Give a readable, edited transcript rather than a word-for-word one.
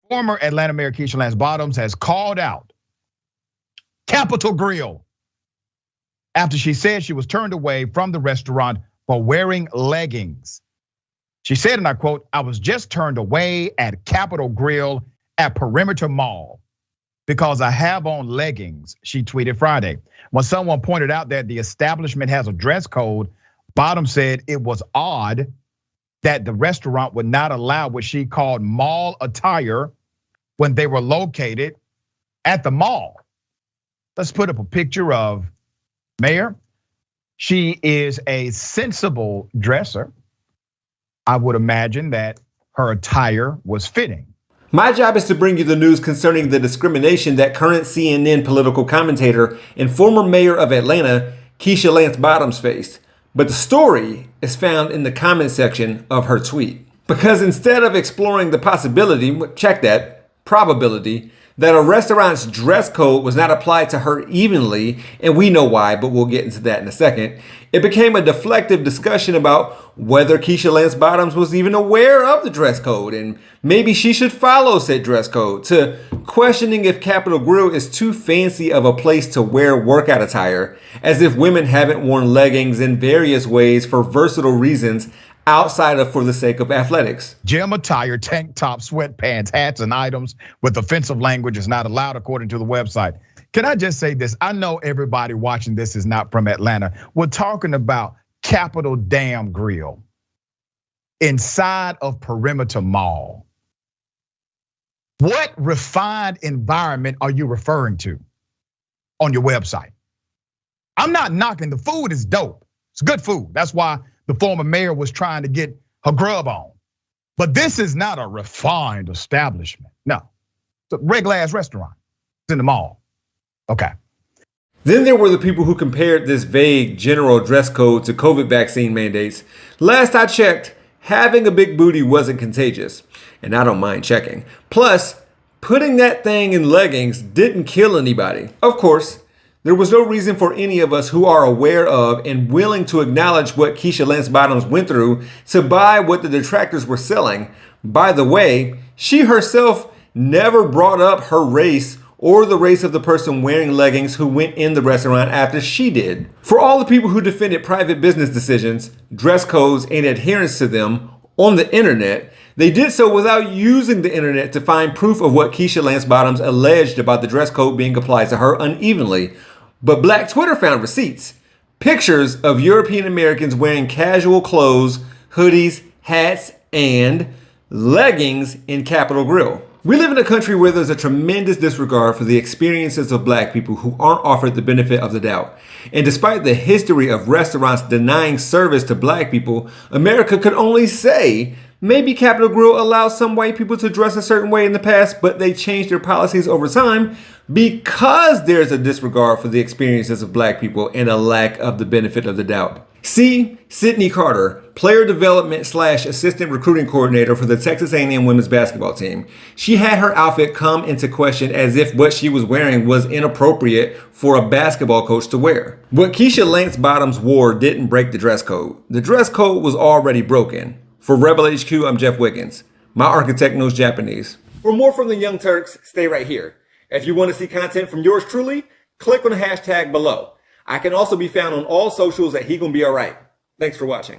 Former Atlanta Mayor Keisha Lance Bottoms has called out Capital Grille after she said she was turned away from the restaurant for wearing leggings. She said, and I quote, "I was just turned away at Capital Grille at Perimeter Mall because I have on leggings," she tweeted Friday. When someone pointed out that the establishment has a dress code, Bottoms said it was odd that the restaurant would not allow what she called mall attire when they were located at the mall. Let's put up a picture of Mayor. She is a sensible dresser. I would imagine that her attire was fitting. My job is to bring you the news concerning the discrimination that current CNN political commentator and former mayor of Atlanta, Keisha Lance Bottoms, faced. But the story is found in the comment section of her tweet. Because instead of exploring the possibility, check that, probability, that a restaurant's dress code was not applied to her evenly, and we know why, but we'll get into that in a second, it became a deflective discussion about whether Keisha Lance Bottoms was even aware of the dress code and maybe she should follow said dress code, to questioning if Capital Grille is too fancy of a place to wear workout attire, as if women haven't worn leggings in various ways for versatile reasons outside of for the sake of athletics. Gym attire, tank tops, sweatpants, hats, and items with offensive language is not allowed according to the website. Can I just say this? I know everybody watching this is not from Atlanta. We're talking about Capital Damn Grille inside of Perimeter Mall. What refined environment are you referring to on your website? I'm not knocking, the food is dope. It's good food. That's why the former mayor was trying to get her grub on. But this is not a refined establishment. No, it's a regular ass restaurant. It's in the mall. Okay. Then there were the people who compared this vague general dress code to COVID vaccine mandates. Last I checked, having a big booty wasn't contagious, and I don't mind checking. Plus, putting that thing in leggings didn't kill anybody. Of course, there was no reason for any of us who are aware of and willing to acknowledge what Keisha Lance Bottoms went through to buy what the detractors were selling. By the way, she herself never brought up her race or the race of the person wearing leggings who went in the restaurant after she did. For all the people who defended private business decisions, dress codes, and adherence to them on the internet, they did so without using the internet to find proof of what Keisha Lance Bottoms alleged about the dress code being applied to her unevenly. But Black Twitter found receipts, pictures of European Americans wearing casual clothes, hoodies, hats, and leggings in Capital Grille. We live in a country where there's a tremendous disregard for the experiences of Black people who aren't offered the benefit of the doubt. And despite the history of restaurants denying service to Black people, America could only say, maybe Capital Grille allowed some white people to dress a certain way in the past, but they changed their policies over time because there's a disregard for the experiences of Black people and a lack of the benefit of the doubt. See Sydney Carter, player development / assistant recruiting coordinator for the Texas A&M women's basketball team. She had her outfit come into question as if what she was wearing was inappropriate for a basketball coach to wear. What Keisha Lance Bottoms wore didn't break the dress code. The dress code was already broken. For Rebel HQ, I'm Jeff Wiggins. My architect knows Japanese. For more from the Young Turks, stay right here. If you want to see content from yours truly, click on the hashtag below. I can also be found on all socials at He Gon' Be Alright. Thanks for watching.